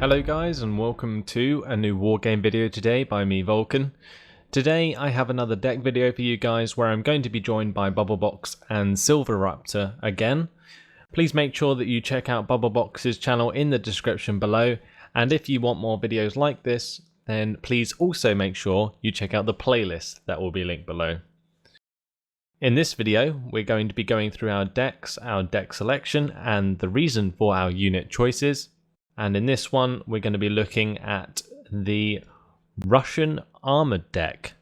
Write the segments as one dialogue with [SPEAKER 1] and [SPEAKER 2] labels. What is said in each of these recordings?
[SPEAKER 1] Hello guys and welcome to a new Wargame video today by me Vulcan. Today I have another deck video for you guys where I'm going to be joined by Bubblebox and SilverRaptor again. Please make sure that you check out Bubblebox's channel in the description below, and if you want more videos like this then please also make sure you check out the playlist that will be linked below. In this video we're going to be going through our decks, our deck selection and the reason for our unit choices. And in this one, we're going to be looking at the Russian Armoured deck.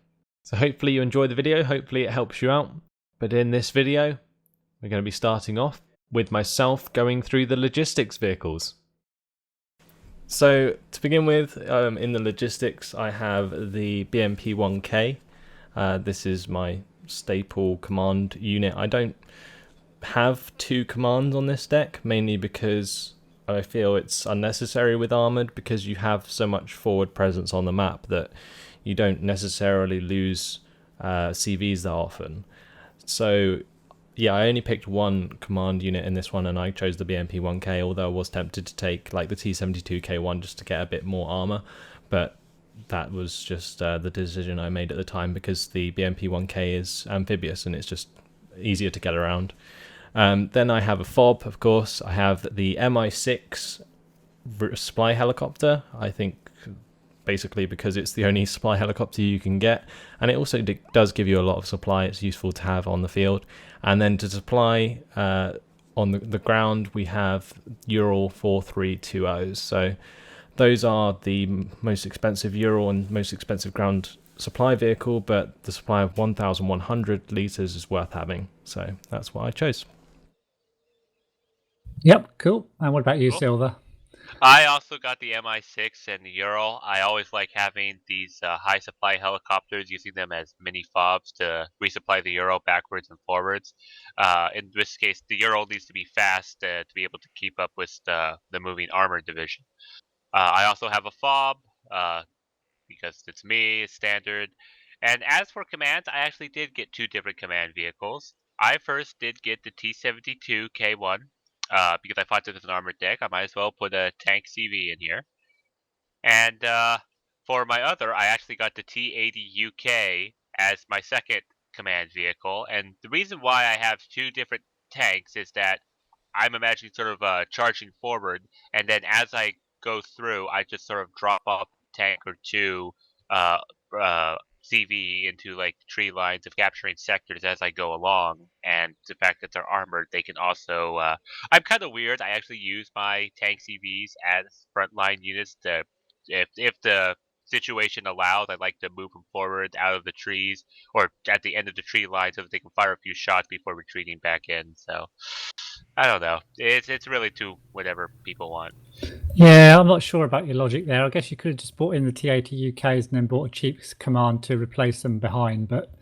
[SPEAKER 1] So hopefully you enjoy the video, hopefully it helps you out. But in this video, we're going to be starting off with myself going through the logistics vehicles. So to begin with, in the logistics, I have the BMP-1K. This is my staple command unit. I don't have two commands on this deck, mainly because I feel it's unnecessary with Armoured because you have so much forward presence on the map that you don't necessarily lose CVs that often. So yeah, I only picked one command unit in this one and I chose the BMP-1K, although I was tempted to take like the T-72K1 just to get a bit more armor, but that was just the decision I made at the time because the BMP-1K is amphibious and it's just easier to get around. Then I have a fob, of course. I have the MI6 supply helicopter, I think basically because it's the only supply helicopter you can get, and it also does give you a lot of supply. It's useful to have on the field. And then to supply on the ground we have Ural 4320s, so those are the most expensive Ural and most expensive ground supply vehicle, but the supply of 1,100 litres is worth having, so that's what I chose.
[SPEAKER 2] Yep, cool. And what about you, Silver?
[SPEAKER 3] I also got the MI6 and the Ural. I always like having these high supply helicopters, using them as mini fobs to resupply the Ural backwards and forwards. In this case, the Ural needs to be fast to be able to keep up with the moving armor division. I also have a fob because it's me, it's standard. And as for commands, I actually did get two different command vehicles. I first did get the T-72K1. Because I thought this was an armored deck, I might as well put a tank CV in here. And for my other, I actually got the T-80UK as my second command vehicle. And the reason why I have two different tanks is that I'm imagining sort of charging forward, and then as I go through, I just sort of drop off a tank or two CV into like tree lines of capturing sectors as I go along. And the fact that they're armored, they can also I'm kind of weird. I actually use my tank CVs as frontline units to, if the situation allows, I like to move them forward out of the trees or at the end of the tree line so that they can fire a few shots before retreating back in. So I don't know. It's really to whatever people want.
[SPEAKER 2] Yeah, I'm not sure about your logic there. I guess you could have just bought in the T-80 UKs and then bought a cheap command to replace them behind. But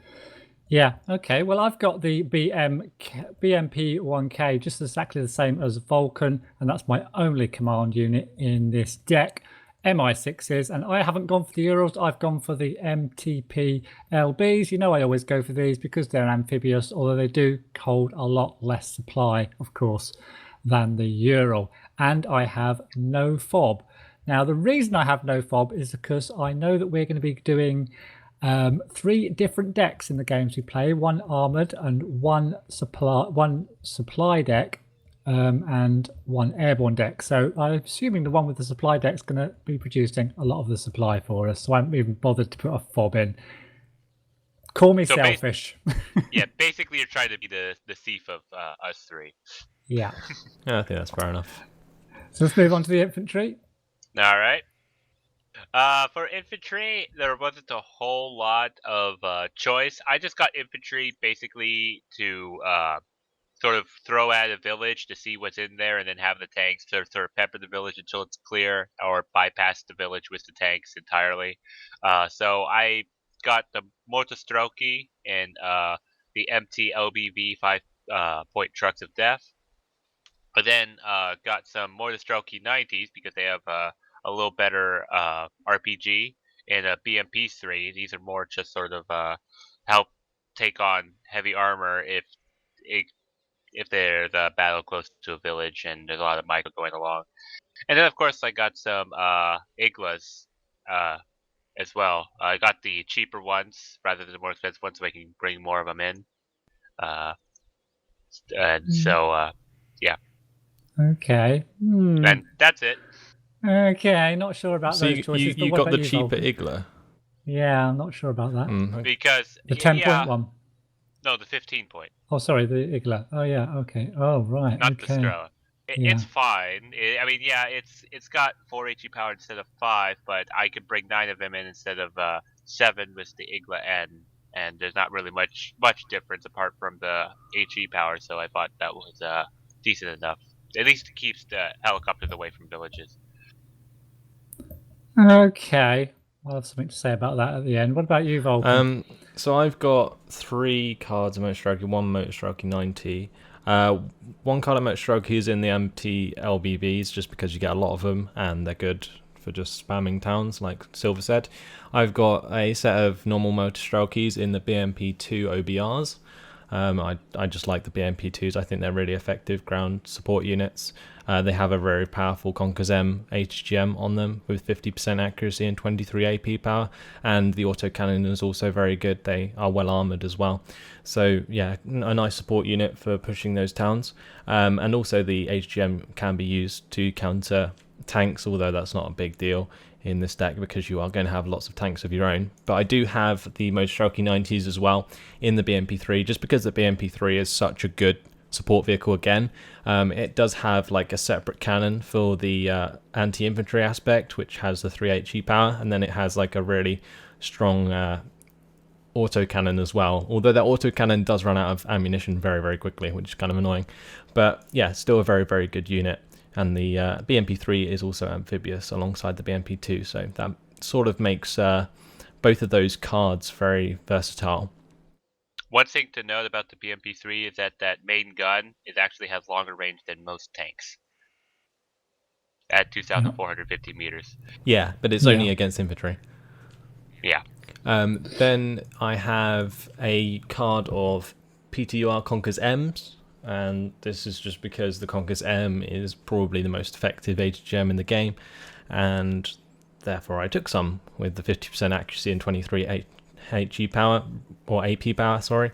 [SPEAKER 2] yeah, okay. Well, I've got the BMP-1K, just exactly the same as Vulcan, and that's my only command unit in this deck. MI6s, and I haven't gone for the Urals, I've gone for the MTP LBs. You know I always go for these because they're amphibious, although they do hold a lot less supply, of course, than the Ural. And I have no fob. Now the reason I have no fob is because I know that we're going to be doing three different decks in the games we play, one armored and one supply deck, and one airborne deck. So I'm assuming the one with the supply deck is going to be producing a lot of the supply for us, so I haven't even bothered to put a fob in. Call me selfish.
[SPEAKER 3] Yeah, basically you're trying to be the thief of us three.
[SPEAKER 2] Yeah.
[SPEAKER 1] Yeah, I think that's fair enough.
[SPEAKER 2] So let's move on to the infantry.
[SPEAKER 3] All right. For infantry, there wasn't a whole lot of choice. I just got infantry basically to sort of throw at a village to see what's in there, and then have the tanks to sort of pepper the village until it's clear, or bypass the village with the tanks entirely. So I got the Motostroki and the MT LBV 5-point trucks of death. But then got some Motostroki 90s because they have a little better RPG, and a BMP-3. These are more just sort of help take on heavy armor if there's a battle close to a village and there's a lot of micro going along. And then of course I got some Iglas as well. I got the cheaper ones rather than the more expensive ones, so I can bring more of them in. And so yeah,
[SPEAKER 2] Okay.
[SPEAKER 3] and that's it.
[SPEAKER 2] Okay, not sure about
[SPEAKER 1] So
[SPEAKER 2] those
[SPEAKER 1] you,
[SPEAKER 2] choices, but
[SPEAKER 1] you
[SPEAKER 2] what
[SPEAKER 1] got
[SPEAKER 2] about
[SPEAKER 1] the
[SPEAKER 2] you,
[SPEAKER 1] cheaper
[SPEAKER 2] Vulcan?
[SPEAKER 1] Igla.
[SPEAKER 2] Yeah, I'm not sure about that.
[SPEAKER 1] Okay.
[SPEAKER 3] Because
[SPEAKER 2] The 10-point
[SPEAKER 3] yeah,
[SPEAKER 2] one.
[SPEAKER 3] no, the 15-point,
[SPEAKER 2] Oh, sorry, the Igla. Oh, yeah, okay. Oh, right,
[SPEAKER 3] not the
[SPEAKER 2] okay.
[SPEAKER 3] Stroa.
[SPEAKER 2] Yeah.
[SPEAKER 3] It's fine. I mean, yeah, it's got 4 HE power instead of 5, but I could bring 9 of them in instead of 7 with the Igla N, and there's not really much difference apart from the HE power. So I thought that was decent enough. At least it keeps the helicopters away from villages.
[SPEAKER 2] Okay. I'll have something to say about that at the end. What about you, Vulcan?
[SPEAKER 1] So I've got 3 cards of Motorstrokey, 1 Motorstrokey 90. One card of Motorstrokey is in the MT LBVs just because you get a lot of them and they're good for just spamming towns, like Silver said. I've got a set of normal Motorstrokey's in the BMP2 OBRs. I just like the BMP2s. I think they're really effective ground support units. They have a very powerful Conkers M HGM on them with 50% accuracy and 23 AP power, and the autocannon is also very good. They are well armored as well. So yeah, a nice support unit for pushing those towns. And also the HGM can be used to counter tanks, although that's not a big deal in this deck because you are going to have lots of tanks of your own. But I do have the Motorstrokey 90s as well in the BMP3, just because the BMP3 is such a good support vehicle again. It does have like a separate cannon for the anti-infantry aspect, which has the 3 HE power, and then it has like a really strong autocannon as well, although that autocannon does run out of ammunition very, very quickly, which is kind of annoying. But yeah, still a very, very good unit. And the BMP3 is also amphibious alongside the BMP2, so that sort of makes both of those cards very versatile.
[SPEAKER 3] One thing to note about the BMP3 is that main gun actually has longer range than most tanks at 2,450 meters.
[SPEAKER 1] Yeah, but it's only against infantry.
[SPEAKER 3] Yeah.
[SPEAKER 1] Then I have a card of PTUR Conkers M's, and this is just because the Conkers M is probably the most effective HGM in the game, and therefore I took some with the 50% accuracy and 23 HE power, or AP power, sorry.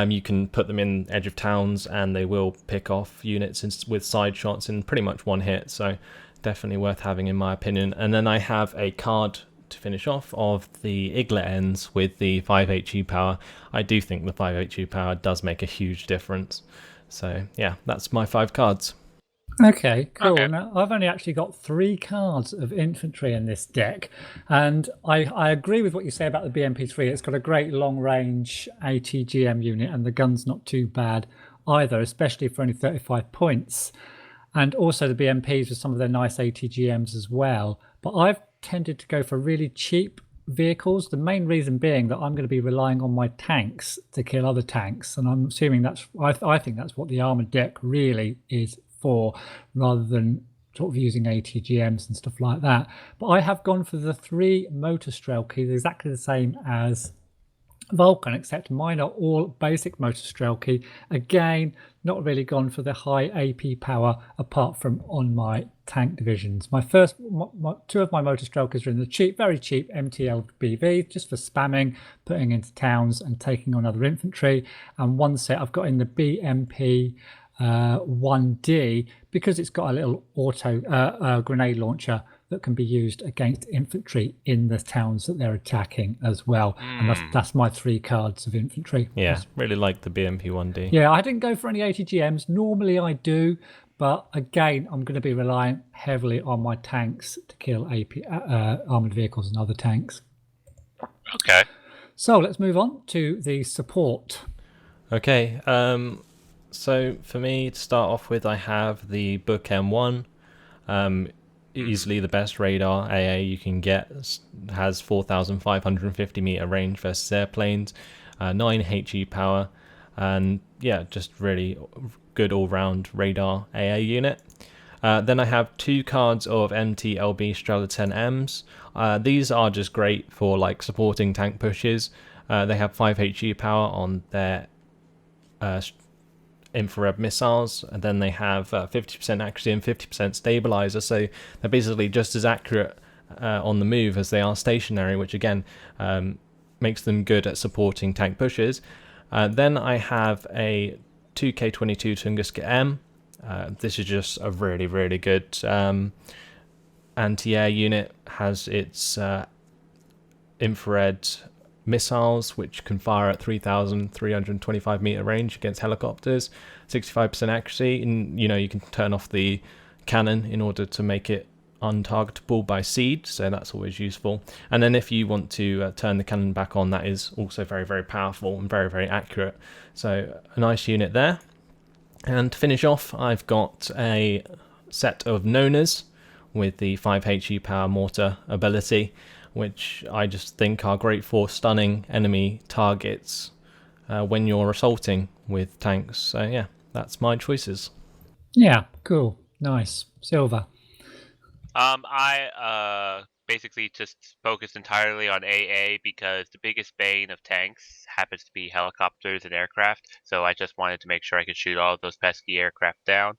[SPEAKER 1] You can put them in edge of towns and they will pick off units with side shots in pretty much one hit, so definitely worth having in my opinion. And then I have a card to finish off of the Igla ends with the 5 HE power. I do think the 5 HE power does make a huge difference. So yeah, that's my 5 cards.
[SPEAKER 2] Okay, cool.
[SPEAKER 3] Okay.
[SPEAKER 2] Now, I've only actually got 3 cards of infantry in this deck, and I agree with what you say about the BMP3. It's got a great long-range ATGM unit, and the gun's not too bad either, especially for only 35 points. And also the BMPs with some of their nice ATGMs as well. But I've tended to go for really cheap vehicles, the main reason being that I'm going to be relying on my tanks to kill other tanks, and I'm assuming that's I think that's what the armored deck really is for, rather than sort of using ATGMs and stuff like that. But I have gone for the 3 Motorstrelkies, exactly the same as Vulcan, except mine are all basic Motorstrelky. Again, not really gone for the high AP power apart from on my tank divisions. My 2 of my Motorstrelkers are in the cheap, very cheap MTLBV, just for spamming, putting into towns and taking on other infantry. And one set I've got in the BMP 1D because it's got a little auto grenade launcher that can be used against infantry in the towns that they're attacking as well. And that's my 3 cards of infantry.
[SPEAKER 1] Yeah, really like the BMP 1D.
[SPEAKER 2] Yeah, I didn't go for any ATGMs. Normally I do, but again, I'm going to be relying heavily on my tanks to kill armored vehicles and other tanks.
[SPEAKER 3] Okay.
[SPEAKER 2] So let's move on to the support.
[SPEAKER 1] Okay, so for me to start off with, I have the Book M1. Easily the best radar AA you can get, has 4,550 meter range versus airplanes, 9 HE power, and yeah, just really good all-round radar AA unit. Then I have 2 cards of MTLB Strela 10Ms. These are just great for like supporting tank pushes. They have 5 HE power on their infrared missiles, and then they have 50% accuracy and 50% stabilizer, so they're basically just as accurate on the move as they are stationary, which again makes them good at supporting tank pushes. Then I have a 2K22 Tunguska M. This is just a really, really good anti-air unit. Has its infrared missiles, which can fire at 3,325 meter range against helicopters, 65% accuracy, and you can turn off the cannon in order to make it untargetable by seed, so that's always useful. And then if you want to turn the cannon back on, that is also very, very powerful and very, very accurate. So a nice unit there. And to finish off, I've got a set of Nonas with the 5 HE power mortar ability, which I just think are great for stunning enemy targets when you're assaulting with tanks. So yeah, that's my choices.
[SPEAKER 2] Yeah, cool. Nice. Silver.
[SPEAKER 3] I basically just focused entirely on AA because the biggest bane of tanks happens to be helicopters and aircraft. So I just wanted to make sure I could shoot all of those pesky aircraft down.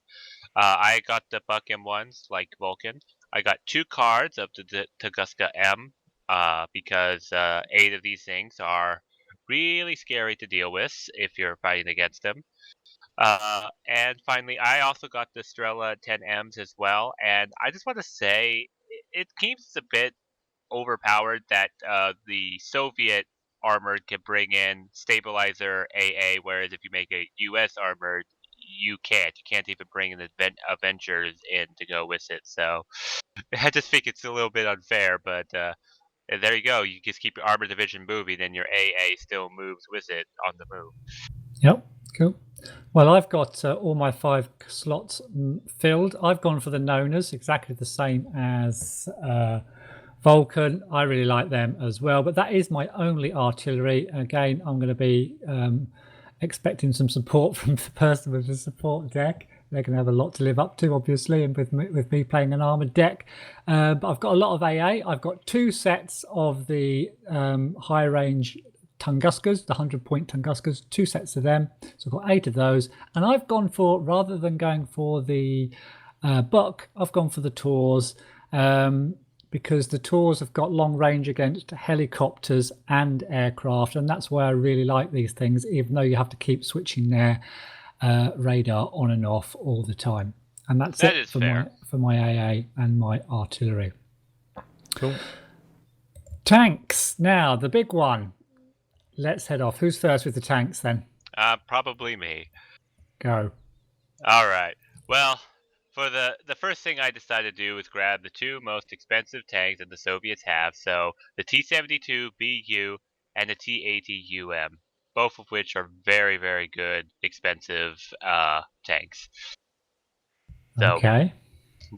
[SPEAKER 3] I got the Buck M1s like Vulcan. I got 2 cards of the Tunguska M because 8 of these things are really scary to deal with if you're fighting against them. And finally, I also got the Strela 10Ms as well, and I just want to say it seems a bit overpowered that the Soviet armored can bring in stabilizer AA, whereas if you make a US armored, you can't. You can't even bring in the Avengers in to go with it. So I just think it's a little bit unfair, but there you go. You just keep your armor division moving, and your AA still moves with it on the move.
[SPEAKER 2] Yep, cool. Well, I've got all my 5 slots filled. I've gone for the Nonas, exactly the same as Vulcan. I really like them as well, but that is my only artillery. Again, I'm going to be expecting some support from the person with the support deck. They're going to have a lot to live up to, obviously, and with me playing an armored deck. But I've got a lot of AA. I've got 2 sets of the high range Tunguskas, the 100-point Tunguskas, 2 sets of them. So I've got 8 of those. And I've gone for, rather than going for the Buck, I've gone for the Taurs because the Taurs have got long range against helicopters and aircraft. And that's why I really like these things, even though you have to keep switching their radar on and off all the time. And that's it for my AA and my artillery.
[SPEAKER 1] Cool.
[SPEAKER 2] Tanks. Now, the big one. Let's head off. Who's first with the tanks then?
[SPEAKER 3] Probably me.
[SPEAKER 2] Go.
[SPEAKER 3] All right. Well, for the first thing I decided to do was grab the 2 most expensive tanks that the Soviets have. So the T-72BU and the T-80UM, both of which are very, very good, expensive tanks.
[SPEAKER 2] Okay.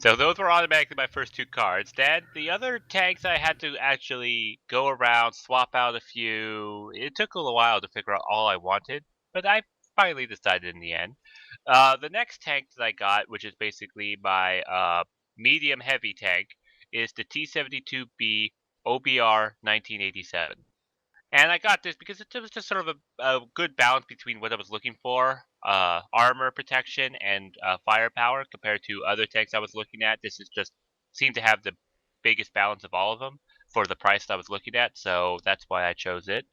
[SPEAKER 3] So those were automatically my first 2 cards. Then the other tanks I had to actually go around, swap out a few. It took a little while to figure out all I wanted, but I finally decided in the end. The next tank that I got, which is basically my medium heavy tank, is the T-72B OBR 1987. And I got this because it was just sort of a good balance between what I was looking for, armor protection and firepower compared to other tanks I was looking at. This is just seemed to have the biggest balance of all of them for the price I was looking at, so that's why I chose it.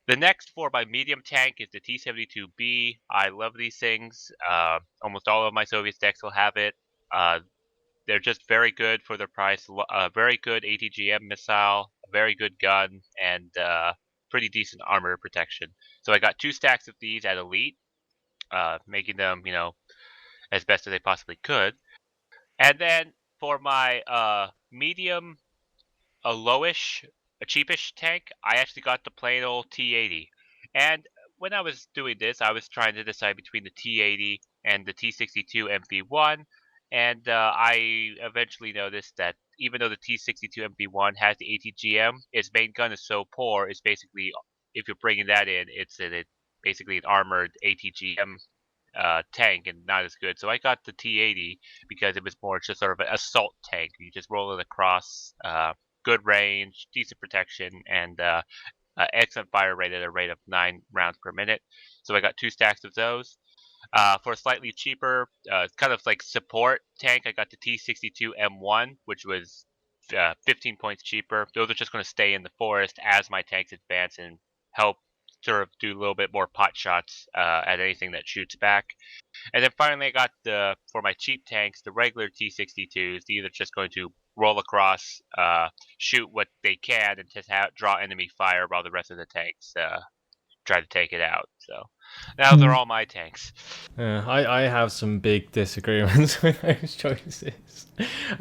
[SPEAKER 3] The next for my medium tank is the T-72B. I love these things. Almost all of my Soviet decks will have it. They're just very good for their price. Very good ATGM missile, very good gun, and pretty decent armor protection. So I got 2 stacks of these at Elite, making them, as best as they possibly could. And then for my medium, a lowish, a cheapish tank, I actually got the plain old T-80. And when I was doing this, I was trying to decide between the T-80 and the T-62 MP1. And I eventually noticed that even though the T-62 MP1 has the ATGM, its main gun is so poor, it's basically, if you're bringing that in, it's basically an armored ATGM tank and not as good. So I got the T-80 because it was more just sort of an assault tank. You just roll it across, good range, decent protection, and excellent fire rate at a rate of 9 rounds per minute. So I got 2 stacks of those. For a slightly cheaper, kind of like support tank, I got the T62M1, which was 15 points cheaper. Those are just going to stay in the forest as my tanks advance and help sort of do a little bit more pot shots at anything that shoots back. And then finally, I got for my cheap tanks, the regular T62s. These are just going to roll across, shoot what they can, and just draw enemy fire while the rest of the tanks try to take it out. So those are all my tanks.
[SPEAKER 1] I have some big disagreements with those choices.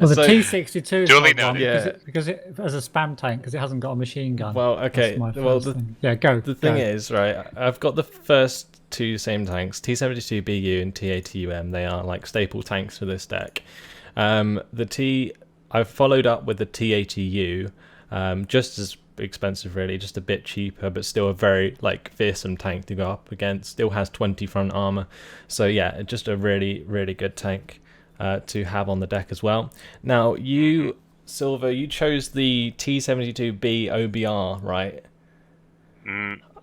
[SPEAKER 2] Well, the T62
[SPEAKER 3] Duly
[SPEAKER 2] is one
[SPEAKER 3] noted.
[SPEAKER 2] because it as a spam tank because it hasn't got a machine gun.
[SPEAKER 1] Well, okay.
[SPEAKER 2] That's my
[SPEAKER 1] Well,
[SPEAKER 2] first thing. Yeah, go.
[SPEAKER 1] The thing is, right, I've got the first two same tanks, T72BU and T80UM. They are like staple tanks for this deck. I've followed up with the T80U, just as expensive really, just a bit cheaper, but still a very like fearsome tank to go up against. Still has 20 front armor, so yeah, just a really good tank to have on the deck as well. Now you, Silver, you chose the T72B OBR, right?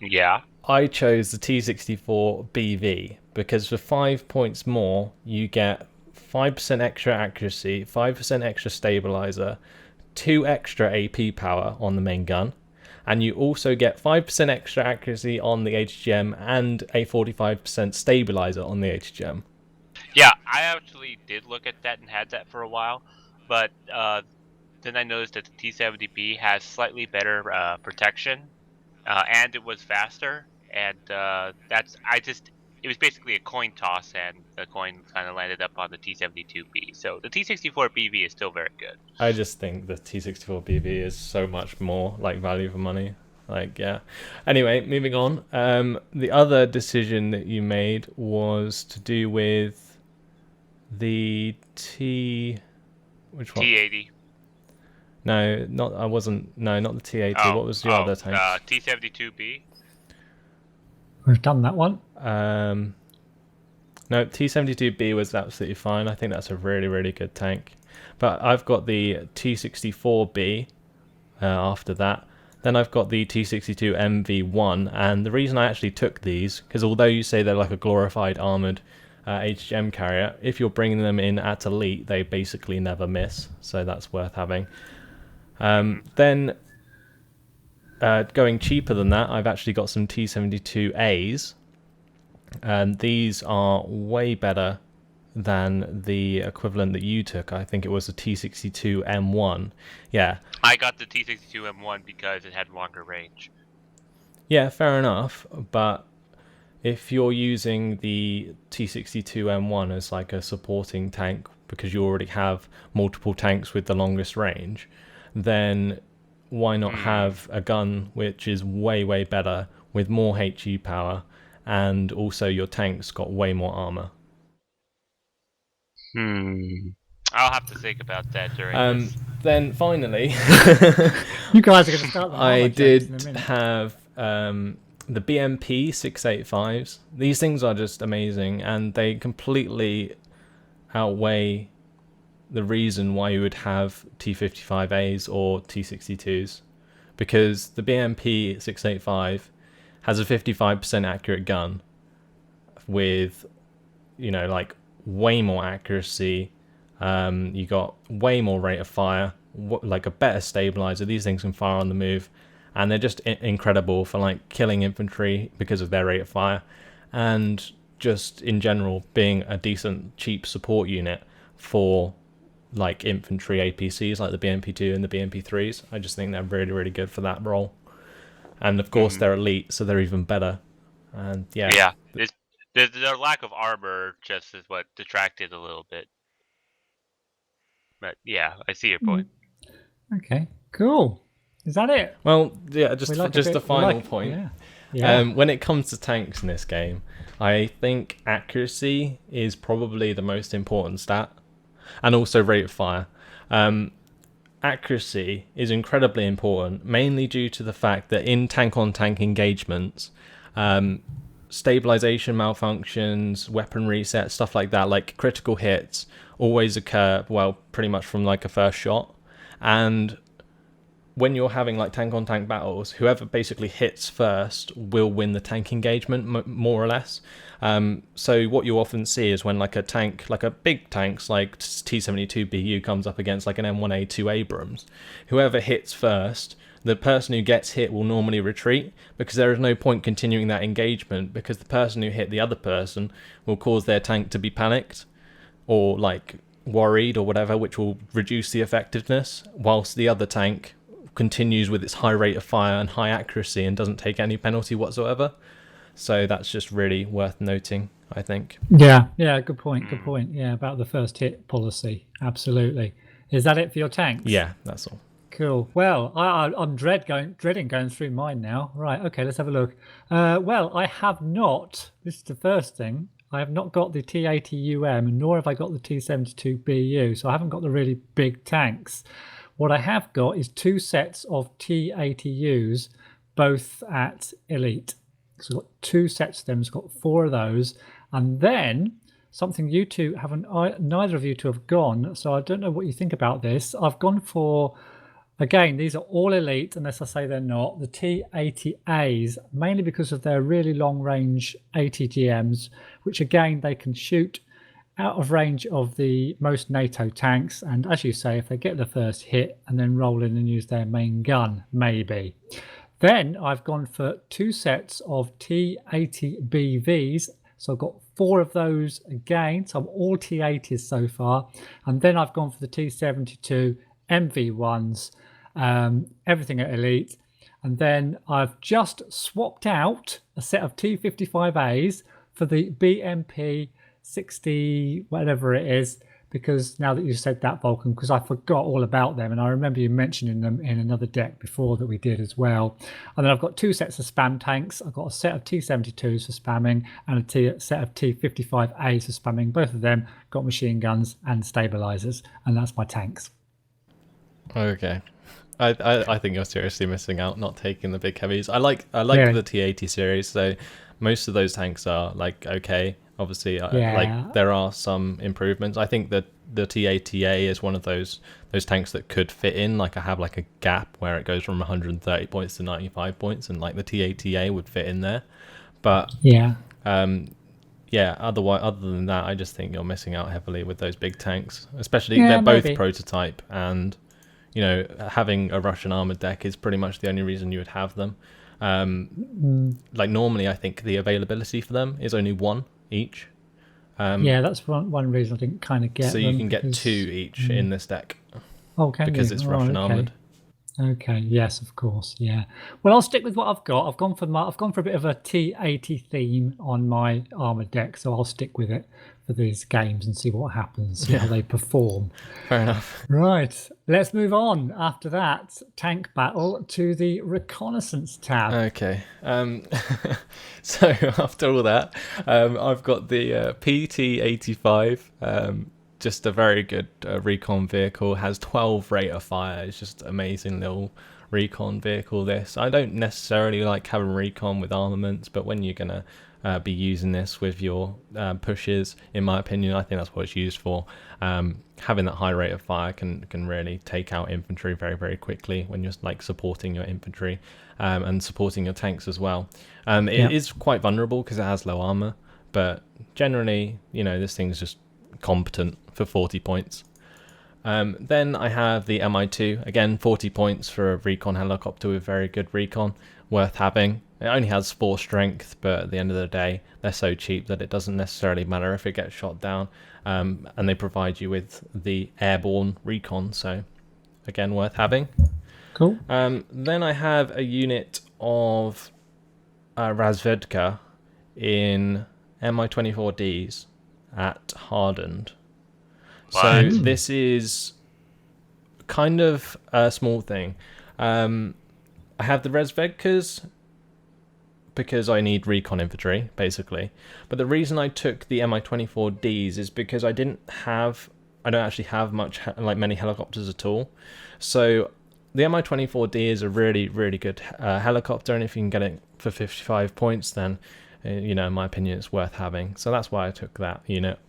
[SPEAKER 3] Yeah.
[SPEAKER 1] I chose the T64 BV because for 5 points more you get 5% extra accuracy, 5% extra stabilizer, 2 extra AP power on the main gun, and you also get 5% extra accuracy on the HGM and a 45% stabilizer on the HGM.
[SPEAKER 3] Yeah, I actually did look at that and had that for a while, but then I noticed that the T70B has slightly better protection, and it was faster, and it was basically a coin toss, and the coin kind of landed up on the T72B. So the T64BV is still very good.
[SPEAKER 1] I just think the T64BV is so much more like value for money. Like, yeah. Anyway, moving on. The other decision that you made was to do with the which one?
[SPEAKER 3] T80.
[SPEAKER 1] No, not the T80.
[SPEAKER 3] Oh,
[SPEAKER 1] What was your other tank?
[SPEAKER 3] T72B.
[SPEAKER 2] We've done that one.
[SPEAKER 1] No, T72B was absolutely fine. I think that's a really good tank. But I've got the T64B after that. Then I've got the T62 MV1, and the reason I actually took these, because although you say they're like a glorified armoured HGM carrier, if you're bringing them in at elite, they basically never miss, so that's worth having. Then going cheaper than that, I've actually got some T72As, and these are way better than the equivalent that you took. I think it was the T62 M1. Yeah.
[SPEAKER 3] I got the T62 M1 because it had longer range.
[SPEAKER 1] Yeah, fair enough. But if you're using the T62 M1 as like a supporting tank because you already have multiple tanks with the longest range, then why not have a gun which is way better with more HE power, and also your tank's got way more armor?
[SPEAKER 3] I'll have to think about that during this.
[SPEAKER 1] Then finally,
[SPEAKER 2] You guys are going to start the
[SPEAKER 1] I
[SPEAKER 2] armor jokes
[SPEAKER 1] did
[SPEAKER 2] in a minute.
[SPEAKER 1] have the BMP 685s. These things are just amazing, and they completely outweigh the reason why you would have T55As or T62s, because the BMP 685 has a 55% accurate gun with, like way more accuracy. You got way more rate of fire, like a better stabilizer. These things can fire on the move, and they're just incredible for like killing infantry because of their rate of fire, and just in general being a decent cheap support unit for like infantry APCs like the BMP2 and the BMP3s. I just think they're really good for that role, and of course they're elite, so they're even better. And yeah,
[SPEAKER 3] their lack of armor just is what detracted a little bit. But yeah, I see your point.
[SPEAKER 2] Okay, cool. Is that it?
[SPEAKER 1] Well, yeah, just a final point.
[SPEAKER 2] Yeah.
[SPEAKER 1] When it comes to tanks in this game, I think accuracy is probably the most important stat, and also rate of fire. Accuracy is incredibly important, mainly due to the fact that in tank-on-tank engagements, stabilization malfunctions, weapon resets, stuff like that, like critical hits, always occur, well, pretty much from like a first shot. And when you're having like tank on tank battles, whoever basically hits first will win the tank engagement, more or less. So what you often see is when like a tank, like a big tanks like T-72BU comes up against like an M1A2 Abrams, whoever hits first, the person who gets hit will normally retreat, because there is no point continuing that engagement, because the person who hit the other person will cause their tank to be panicked or like worried or whatever, which will reduce the effectiveness, whilst the other tank continues with its high rate of fire and high accuracy and doesn't take any penalty whatsoever. So that's just really worth noting, I think.
[SPEAKER 2] Yeah, good point. Yeah, about the first hit policy. Absolutely. Is that it for your tanks?
[SPEAKER 1] Yeah, that's all.
[SPEAKER 2] Cool. Well, I'm dreading going through mine now. Right, okay, let's have a look. Well, I have not, this is the first thing, I have not got the T-80UM, nor have I got the T-72BU, so I haven't got the really big tanks. What I have got is 2 sets of T-80Us, both at Elite. So I've got 2 sets of them, so I've got 4 of those. And then something you two haven't, neither of you two have gone, so I don't know what you think about this. I've gone for, again, these are all Elite, unless I say they're not, the T-80As, mainly because of their really long-range ATGMs, which again, they can shoot out of range of the most NATO tanks, and as you say, if they get the first hit and then roll in and use their main gun, maybe. Then I've gone for 2 sets of T-80BVs, so I've got 4 of those again, so I'm all T-80s so far, and then I've gone for the T-72 MV1s, everything at Elite, and then I've just swapped out a set of T-55As for the BMP 60 whatever it is, because now that you said that, Vulcan, because I forgot all about them, and I remember you mentioning them in another deck before that we did as well. And then I've got 2 sets of spam tanks. I've got a set of T-72s for spamming and a set of T-55As for spamming. Both of them got machine guns and stabilizers, and that's my tanks.
[SPEAKER 1] Okay. I think you're seriously missing out not taking the big heavies. I like the T-80 series, so most of those tanks are like okay. Obviously, like there are some improvements. I think that the T-80A is one of those tanks that could fit in. Like I have like a gap where it goes from 130 points to 95 points, and like the T-80A would fit in there. But otherwise, other than that, I just think you're missing out heavily with those big tanks. Especially they're both prototype, and you know, having a Russian armored deck is pretty much the only reason you would have them. Like normally, I think the availability for them is only 1 each.
[SPEAKER 2] That's one reason I didn't kind of get
[SPEAKER 1] so you can get 2 each in this deck.
[SPEAKER 2] Oh, can
[SPEAKER 1] because
[SPEAKER 2] you?
[SPEAKER 1] It's Russian armored.
[SPEAKER 2] Okay, yes, of course, yeah. Well, I'll stick with what I've got. I've gone for a bit of a T-80 theme on my armored deck, so I'll stick with it for these games and see what happens, how they perform.
[SPEAKER 1] Fair enough.
[SPEAKER 2] Right, let's move on after that tank battle to the Reconnaissance tab.
[SPEAKER 1] Okay. So after all that, I've got the PT-85. Just a very good recon vehicle. Has 12 rate of fire. It's just amazing little recon vehicle. This I don't necessarily like having recon with armaments, but when you're gonna be using this with your pushes, in my opinion, I think that's what it's used for. Having that high rate of fire can really take out infantry very, very quickly when you're like supporting your infantry and supporting your tanks as well. It is quite vulnerable because it has low armor, but generally, you know, this thing's just competent for 40 points. Then I have the Mi-2, again 40 points for a recon helicopter with very good recon, worth having. It only has 4 strength, but at the end of the day they're so cheap that it doesn't necessarily matter if it gets shot down, and they provide you with the airborne recon, so again worth having.
[SPEAKER 2] Cool.
[SPEAKER 1] Then I have a unit of Razvedka in Mi-24Ds at Hardened. So this is kind of a small thing. I have the Razvedkas because I need recon infantry, basically. But the reason I took the Mi-24Ds is because I don't actually have many helicopters at all. So the Mi-24D is a really, really good helicopter, and if you can get it for 55 points, then you know, in my opinion, it's worth having. So that's why I took that unit.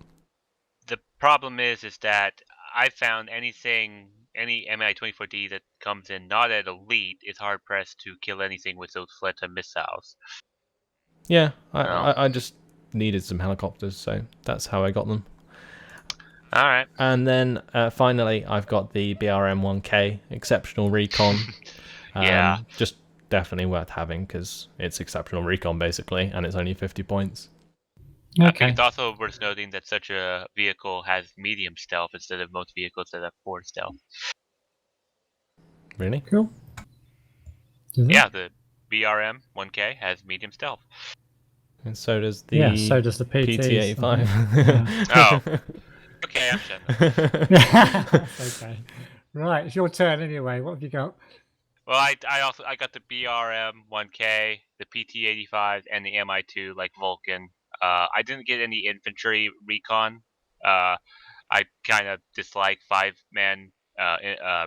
[SPEAKER 3] The problem is that I found anything any Mi-24D that comes in not at elite is hard pressed to kill anything with those Fleta missiles.
[SPEAKER 1] Yeah,
[SPEAKER 3] Oh.
[SPEAKER 1] I just needed some helicopters, so that's how I got them.
[SPEAKER 3] All right.
[SPEAKER 1] And then finally, I've got the BRM-1K Exceptional Recon.
[SPEAKER 3] Yeah.
[SPEAKER 1] Just definitely worth having because it's Exceptional Recon basically, and it's only 50 points.
[SPEAKER 3] I think it's also worth noting that such a vehicle has medium stealth instead of most vehicles that have 4 stealth.
[SPEAKER 1] Really?
[SPEAKER 2] Cool.
[SPEAKER 3] Yeah, the BRM 1K has medium stealth.
[SPEAKER 1] And so does the PT-85.
[SPEAKER 3] Oh. Okay, I'm shutting up.
[SPEAKER 2] Okay. Right, it's your turn anyway. What have you got?
[SPEAKER 3] Well, I got the BRM 1K, the PT-85, and the Mi-2 like Vulcan. I didn't get any infantry recon. I kind of dislike 5-man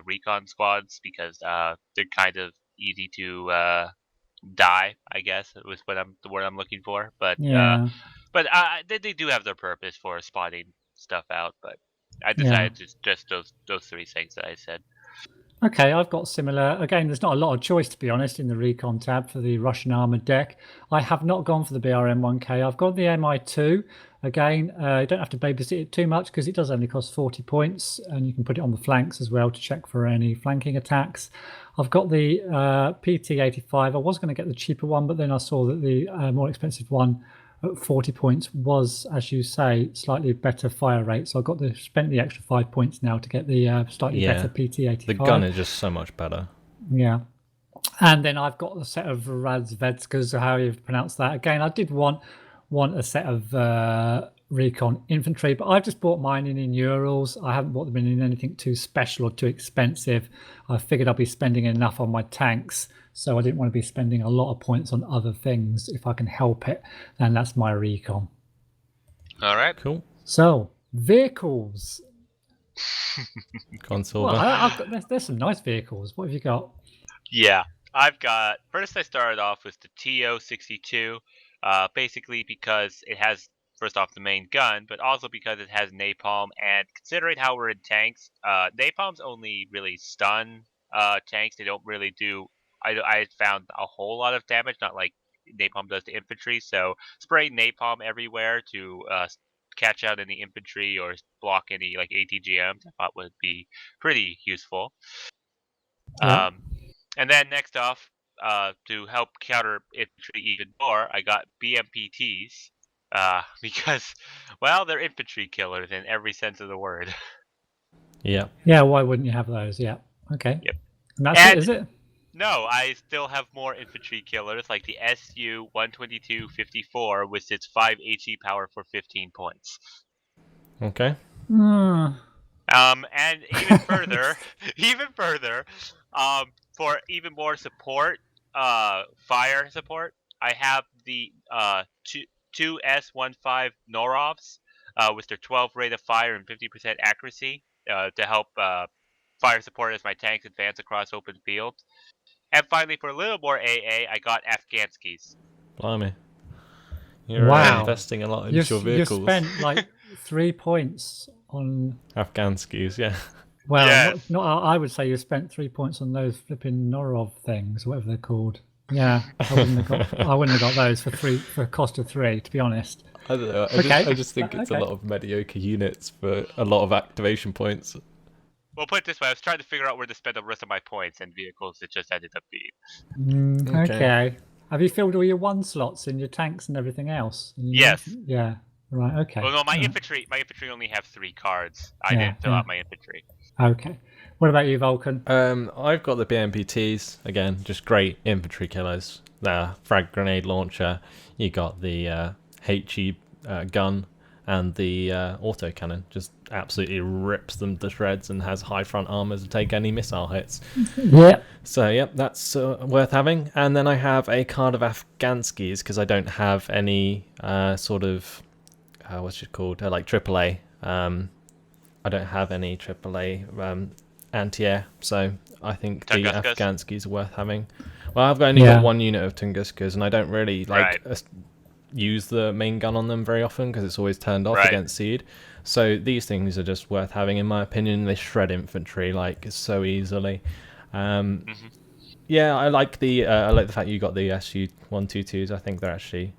[SPEAKER 3] recon squads because they're kind of easy to die. I guess was the word I'm looking for. But they do have their purpose for spotting stuff out. But I decided just those 3 things that I said.
[SPEAKER 2] Okay, I've got similar. Again, there's not a lot of choice, to be honest, in the Recon tab for the Russian Armoured deck. I have not gone for the BRM-1K. I've got the MI2. Again, you don't have to babysit it too much because it does only cost 40 points, and you can put it on the flanks as well to check for any flanking attacks. I've got the PT-85. I was going to get the cheaper one, but then I saw that the more expensive one at 40 points was, as you say, slightly better fire rate. So I spent the extra 5 points now to get the slightly better PT-85.
[SPEAKER 1] The gun is just so much better.
[SPEAKER 2] Yeah. And then I've got a set of Razvetskas, or how you pronounce that. Again, I did want a set of Recon infantry, but I've just bought mine in Urals. I haven't bought them in anything too special or too expensive. I figured I'd be spending enough on my tanks, so I didn't want to be spending a lot of points on other things if I can help it. And that's my Recon.
[SPEAKER 3] All right.
[SPEAKER 1] Cool.
[SPEAKER 2] So, vehicles.
[SPEAKER 1] Gone Silver.
[SPEAKER 2] Well, there's some nice vehicles. What have you got?
[SPEAKER 3] Yeah, I've got. First, I started off with the TO-62, basically because it has, first off, the main gun, but also because it has napalm. And considering how we're in tanks, napalms only really stun tanks. They don't really do. I found a whole lot of damage, not like napalm does to infantry. So spraying napalm everywhere to catch out any infantry or block any like ATGMs, I thought would be pretty useful.
[SPEAKER 2] Yeah.
[SPEAKER 3] And then next off, to help counter infantry even more, I got BMPTs because, well, they're infantry killers in every sense of the word.
[SPEAKER 1] Yeah.
[SPEAKER 2] Yeah, why wouldn't you have those? Yeah. Okay.
[SPEAKER 3] Yep.
[SPEAKER 2] And that's it, is it?
[SPEAKER 3] No, I still have more infantry killers, like the SU-122-54 with its 5 HE power for 15 points.
[SPEAKER 1] Okay.
[SPEAKER 3] And even further, for even more support, fire support, I have the two S-15 Norovs with their 12 rate of fire and 50% accuracy to help fire support as my tanks advance across open fields. And finally, for a little more AA, I got Afghanskis.
[SPEAKER 1] Blimey. You're investing a lot into your vehicles.
[SPEAKER 2] You spent like 3 points on
[SPEAKER 1] Afghanskis, yeah.
[SPEAKER 2] Well,
[SPEAKER 3] yes.
[SPEAKER 2] I would say you spent 3 points on those flipping Norov things, whatever they're called. Yeah, I wouldn't have got those for a cost of 3, to be honest.
[SPEAKER 1] I don't know. I just think it's a lot of mediocre units for a lot of activation points.
[SPEAKER 3] Well, put it this way, I was trying to figure out where to spend the rest of my points, and vehicles it just ended up being.
[SPEAKER 2] Okay. Have you filled all your 1 slots in your tanks and everything else?
[SPEAKER 3] Yes.
[SPEAKER 2] Yeah. Right. Okay.
[SPEAKER 3] Well, no, my infantry only have 3 cards. I didn't fill out my infantry.
[SPEAKER 2] Okay. What about you, Vulcan?
[SPEAKER 1] I've got the BMPTs again, just great infantry killers. The frag grenade launcher. You got the HE gun and the autocannon. Just absolutely rips them to shreds and has high front armor to take any missile hits.
[SPEAKER 2] Yeah.
[SPEAKER 1] So yep, that's worth having. And then I have a card of Afghanskis because I don't have any sort of what's it called, like AAA. I don't have any AAA anti-air, so I think the Afghanskis are worth having. Well, I've only got 1 unit of Tunguskas, and I don't really like use the main gun on them very often because it's always turned off
[SPEAKER 3] Right.
[SPEAKER 1] against seed. So these things are just worth having, in my opinion. They shred infantry like so easily. Yeah, I like the fact you got the SU-122s. I think they're actually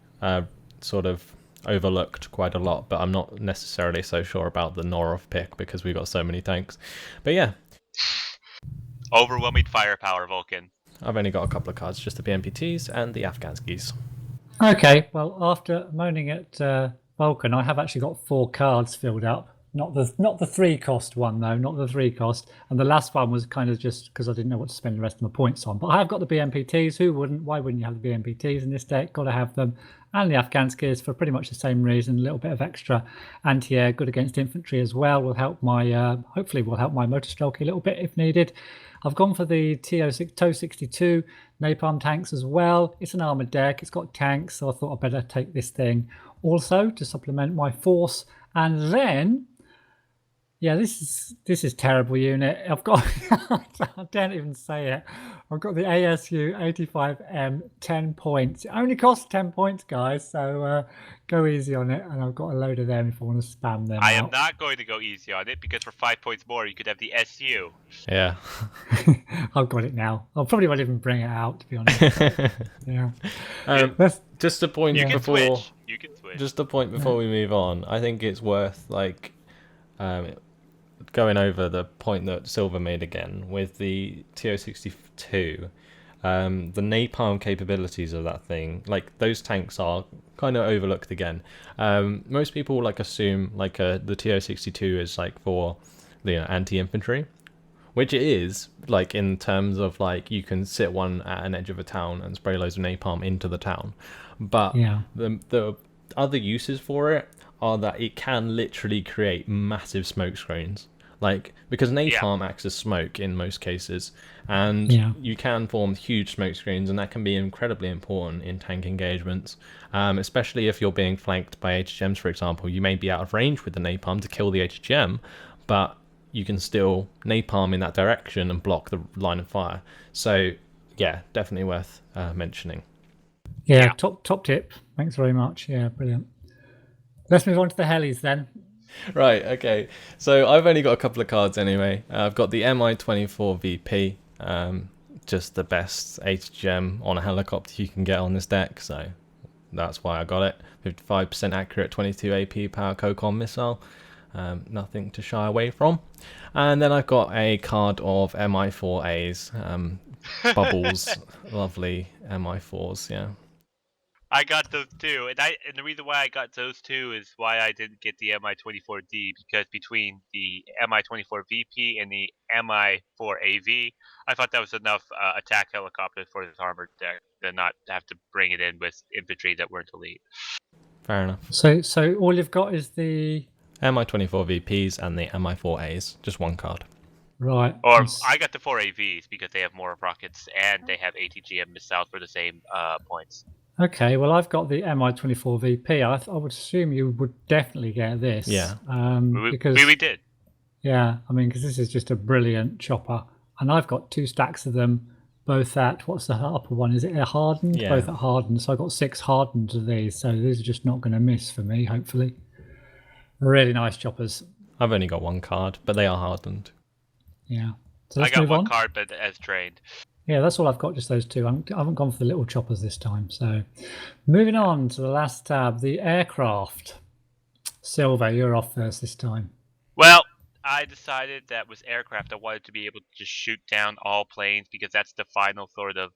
[SPEAKER 1] sort of overlooked quite a lot, but I'm not necessarily so sure about the Norov pick because we got so many tanks. But yeah,
[SPEAKER 3] Overwhelming firepower, Vulcan.
[SPEAKER 1] I've only got a couple of cards, just the BMPTs and the Afghanskis.
[SPEAKER 2] Okay, well, after moaning at Vulcan, I have actually got 4 cards filled up. Not the 3 cost one though, not the 3 cost. And the last one was kind of just because I didn't know what to spend the rest of my points on. But I have got the BMPTs. Who wouldn't? Why wouldn't you have the BMPTs in this deck? Got to have them. And the Afghanskis for pretty much the same reason. A little bit of extra anti-air, good against infantry as well. Will help my hopefully will help my motor stroke a little bit if needed. I've gone for the TO62 napalm tanks as well. It's an armoured deck. It's got tanks, so I thought I'd better take this thing also to supplement my force. And then, yeah, this is terrible unit. I've got I can't even say it. I've got the ASU 85M 10 points. It only costs 10 points, guys, so go easy on it. And I've got a load of them if I want to spam them.
[SPEAKER 3] I am not going to go easy on it because for 5 points more, you could have the SU.
[SPEAKER 1] Yeah.
[SPEAKER 2] I've got it now. I probably won't even bring it out, to be honest. Yeah.
[SPEAKER 1] Just a point
[SPEAKER 3] You can
[SPEAKER 1] before.
[SPEAKER 3] switch. You can switch.
[SPEAKER 1] Just a point before we move on. I think it's worth going over the point that Silver made again with the TO62. The napalm capabilities of that thing, like those tanks are kind of overlooked again. Most people assume the TO62 is for the anti-infantry, which it is, in terms of you can sit one at an edge of a town and spray loads of napalm into the town. But
[SPEAKER 2] Yeah.
[SPEAKER 1] the other uses for it are that it can literally create massive smoke screens. Because napalm acts as smoke in most cases, and you can form huge smoke screens, and that can be incredibly important in tank engagements, especially if you're being flanked by HGMs, for example. You may be out of range with the napalm to kill the HGM, but you can still napalm in that direction and block the line of fire. So, yeah, definitely worth mentioning.
[SPEAKER 2] Yeah, top tip. Thanks very much. Yeah, brilliant. Let's move on to the helis then.
[SPEAKER 1] Right, okay. So I've only got a couple of cards anyway. I've got the Mi-24 VP, just the best HGM on a helicopter you can get on this deck, so that's why I got it. 55% accurate, 22 AP power COCOM missile. Nothing to shy away from. And then I've got a card of Mi-4As. Bubbles, lovely Mi-4s, yeah.
[SPEAKER 3] I got those too, and the reason why I got those two is why I didn't get the Mi-24D, because between the Mi-24 VP and the Mi-4 AV, I thought that was enough attack helicopters for this armored deck to not have to bring it in with infantry that weren't elite.
[SPEAKER 1] Fair enough.
[SPEAKER 2] So all you've got is the
[SPEAKER 1] Mi-24 VPs and the Mi-4As, just one card.
[SPEAKER 2] Right.
[SPEAKER 3] Or I got the 4 AVs because they have more rockets and they have ATGM missiles for the same points.
[SPEAKER 2] Okay, well, I've got the Mi-24 VP. I would assume you would definitely get this.
[SPEAKER 1] Yeah.
[SPEAKER 2] Because
[SPEAKER 3] we did.
[SPEAKER 2] Yeah, I mean, because this is just a brilliant chopper. And I've got 2 stacks of them, both at, what's the upper one? Is it a hardened?
[SPEAKER 1] Yeah.
[SPEAKER 2] Both at hardened. So I've got 6 hardened of these. So these are just not going to miss for me, hopefully. Really nice choppers.
[SPEAKER 1] I've only got one card, but they are hardened.
[SPEAKER 2] Yeah. So
[SPEAKER 3] I got one card, but as trained.
[SPEAKER 2] Yeah, that's all I've got, just those 2. I haven't gone for the little choppers this time. So moving on to the last tab, the aircraft. Silver, you're off first this time.
[SPEAKER 3] Well, I decided that with aircraft, I wanted to be able to just shoot down all planes because that's the final sort of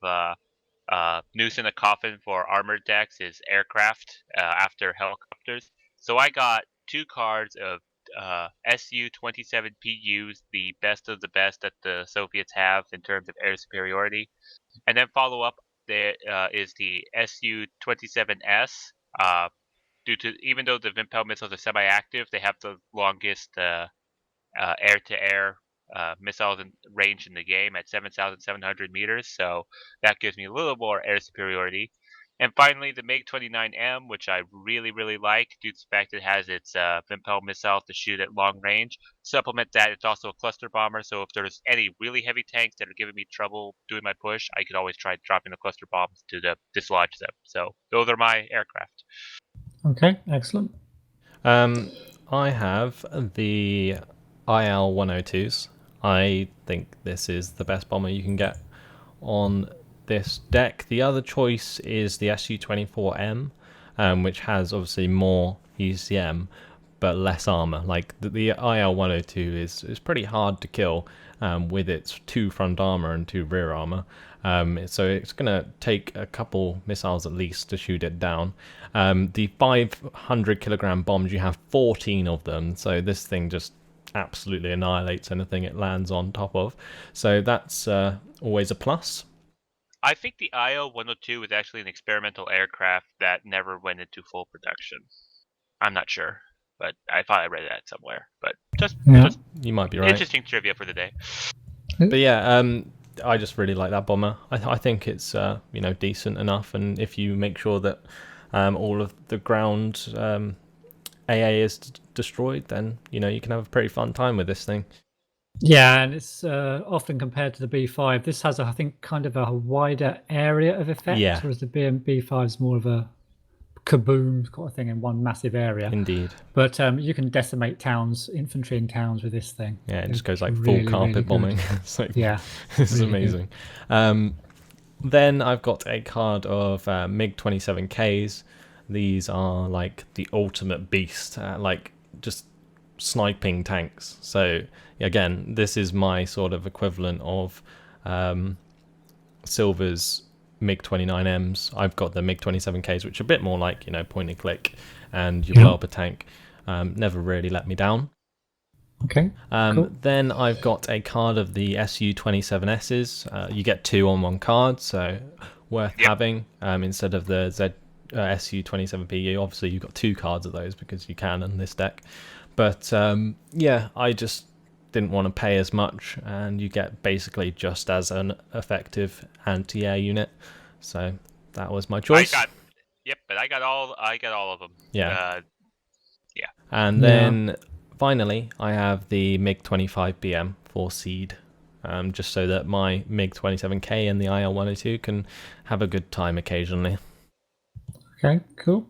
[SPEAKER 3] noose in the coffin for armored decks is aircraft after helicopters. So I got 2 cards of Su-27 PUs, the best of the best that the Soviets have in terms of air superiority. And then follow up there is the Su-27S. Due to, even though the Vimpel missiles are semi-active, they have the longest air-to-air missiles in range in the game at 7,700 meters. So that gives me a little more air superiority. And finally, the MiG-29M, which I really, really like due to the fact it has its Vimpel missile to shoot at long range. Supplement that, it's also a cluster bomber, so if there's any really heavy tanks that are giving me trouble doing my push, I could always try dropping the cluster bombs to dislodge them. So those are my aircraft.
[SPEAKER 2] Okay, excellent.
[SPEAKER 1] I have the IL-102s. I think this is the best bomber you can get on this deck. The other choice is the Su-24M, which has obviously more ECM but less armor. Like the IL-102 is pretty hard to kill with its 2 front armor and 2 rear armor. So it's going to take a couple missiles at least to shoot it down. The 500 kilogram bombs, you have 14 of them, so this thing just absolutely annihilates anything it lands on top of. So that's always a plus.
[SPEAKER 3] I think the IL-102 was actually an experimental aircraft that never went into full production. I'm not sure, but I thought I read that somewhere. But just
[SPEAKER 1] you might be right.
[SPEAKER 3] Interesting trivia for the day.
[SPEAKER 1] But yeah, I just really like that bomber. I think it's decent enough, and if you make sure that all of the ground AA is destroyed, then you can have a pretty fun time with this thing.
[SPEAKER 2] Yeah, and it's often compared to the B5. This has, I think, kind of a wider area of effect, whereas the B5 is more of a kaboom kind of thing in one massive area.
[SPEAKER 1] Indeed.
[SPEAKER 2] But you can decimate towns, infantry in towns with this thing.
[SPEAKER 1] Yeah, it just goes like full carpet bombing. It's like,
[SPEAKER 2] yeah,
[SPEAKER 1] this is amazing. Then I've got a card of MiG-27Ks. These are like the ultimate beast, like just sniping tanks. So again, this is my sort of equivalent of Silver's MiG-29Ms. I've got the MiG-27Ks, which are a bit more like point and click, and you blow up a tank. Never really let me down.
[SPEAKER 2] Okay. Cool.
[SPEAKER 1] Then I've got a card of the Su-27Ss. You get 2 on 1 card, so worth having instead of the Su-27PU. Obviously, you've got 2 cards of those because you can in this deck. But yeah, I just didn't want to pay as much, and you get basically just as an effective anti-air unit. So that was my choice.
[SPEAKER 3] But I got all of them.
[SPEAKER 1] Yeah. And then finally, I have the MiG-25BM for seed, just so that my MiG-27K and the IL-102 can have a good time occasionally.
[SPEAKER 2] Okay, cool.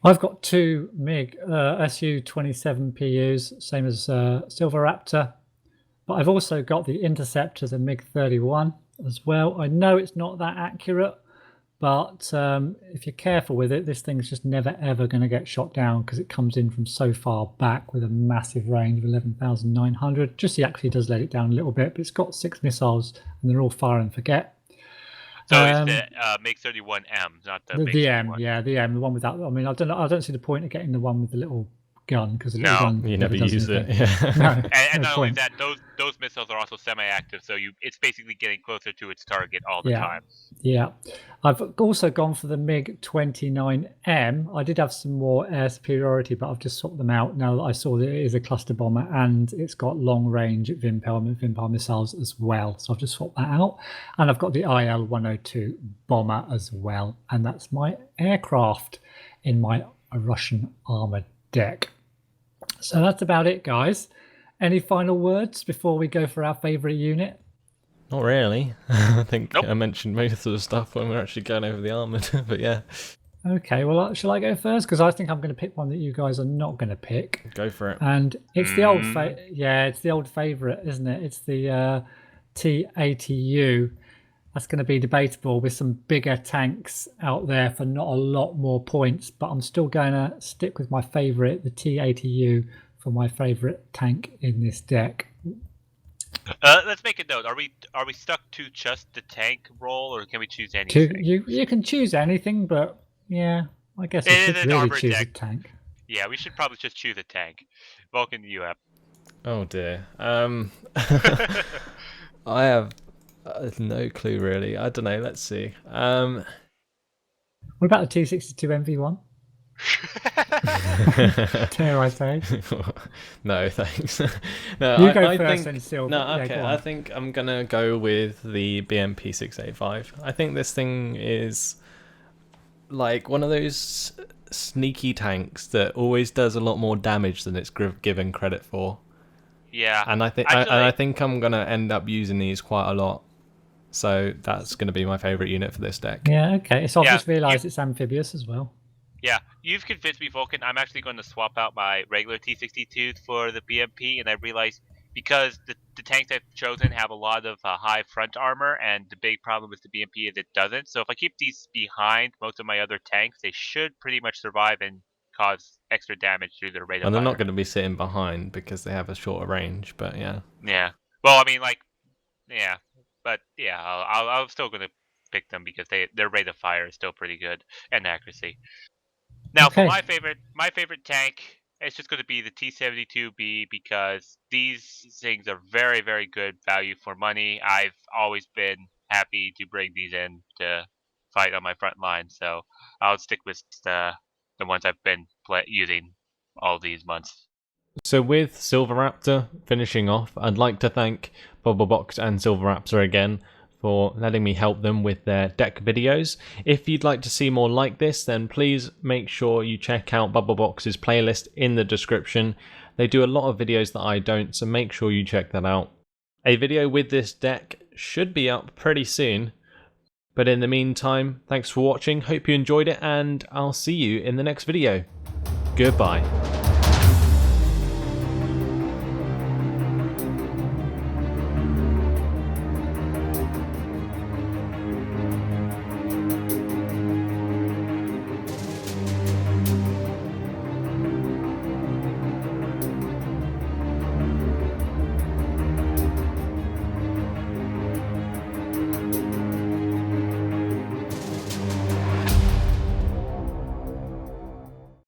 [SPEAKER 2] I've got 2 MiG Su-27PUs, same as SilverRaptor, but I've also got the Interceptor, the MiG-31 as well. I know it's not that accurate, but if you're careful with it, this thing's just never ever going to get shot down because it comes in from so far back with a massive range of 11,900. Just he actually does let it down a little bit, but it's got 6 missiles and they're all fire and forget.
[SPEAKER 3] So it's the MiG-31M, not the
[SPEAKER 2] M. Yeah, the M, the one without. I mean, I don't see the point of getting the one with the little gun because the little gun
[SPEAKER 1] you never use it.
[SPEAKER 2] No,
[SPEAKER 3] and not only that, those missiles are also semi-active, so it's basically getting closer to its target all the time.
[SPEAKER 2] Yeah, I've also gone for the MiG-29M. I did have some more air superiority, but I've just swapped them out now that I saw that it is a cluster bomber and it's got long range Vimpel missiles as well. So I've just swapped that out, and I've got the IL-102 bomber as well, and that's my aircraft in my Russian armored deck. So that's about it, guys. Any final words before we go for our favorite unit?
[SPEAKER 1] Not really. I think I mentioned most of the stuff when we're actually going over the armored, but yeah.
[SPEAKER 2] Okay, well, shall I go first? Because I think I'm going to pick one that you guys are not going to pick.
[SPEAKER 1] Go for it.
[SPEAKER 2] And it's the old it's the old favorite, isn't it? It's the T-80U. That's going to be debatable with some bigger tanks out there for not a lot more points, but I'm still going to stick with my favorite, the T-80U, for my favorite tank in this deck.
[SPEAKER 3] Let's make a note. Are we stuck to just the tank roll, or can we choose anything?
[SPEAKER 2] You can choose anything, but yeah, I guess we should really choose a tank.
[SPEAKER 3] Yeah, we should probably just choose a tank. Vulcan, you have.
[SPEAKER 1] Oh dear. I have no clue really. I don't know. Let's see.
[SPEAKER 2] What about the T-62 MV1? Dare I say?
[SPEAKER 1] No, thanks. No,
[SPEAKER 2] you go first and Silver.
[SPEAKER 1] No, okay. I think I'm gonna go with the BMP 685. I think this thing is like one of those sneaky tanks that always does a lot more damage than it's given credit for.
[SPEAKER 3] Yeah.
[SPEAKER 1] And I think I'm gonna end up using these quite a lot. So that's gonna be my favorite unit for this deck.
[SPEAKER 2] Yeah, okay. So I've
[SPEAKER 3] Yeah,
[SPEAKER 2] just realised it's amphibious as well.
[SPEAKER 3] Yeah, you've convinced me, Vulcan. I'm actually going to swap out my regular T-62 for the BMP, and I realized because the tanks I've chosen have a lot of high front armor, and the big problem with the BMP is it doesn't. So if I keep these behind most of my other tanks, they should pretty much survive and cause extra damage through their rate of
[SPEAKER 1] And they're
[SPEAKER 3] fire.
[SPEAKER 1] not going to be sitting behind because they have a shorter range, but yeah.
[SPEAKER 3] Yeah. Well, I mean, like, yeah, but yeah, I'm still going to pick them because their rate of fire is still pretty good and accuracy. Now,
[SPEAKER 2] Okay.
[SPEAKER 3] for my favorite tank, it's just going to be the T-72B because these things are very, very good value for money. I've always been happy to bring these in to fight on my front line, so I'll stick with the ones I've been using all these months.
[SPEAKER 1] So with SilverRaptor finishing off, I'd like to thank Bubblebox and SilverRaptor again for letting me help them with their deck videos. If you'd like to see more like this, then please make sure you check out Bubblebox's playlist in the description. They do a lot of videos that I don't, so make sure you check that out. A video with this deck should be up pretty soon. But in the meantime, thanks for watching, hope you enjoyed it, and I'll see you in the next video. Goodbye.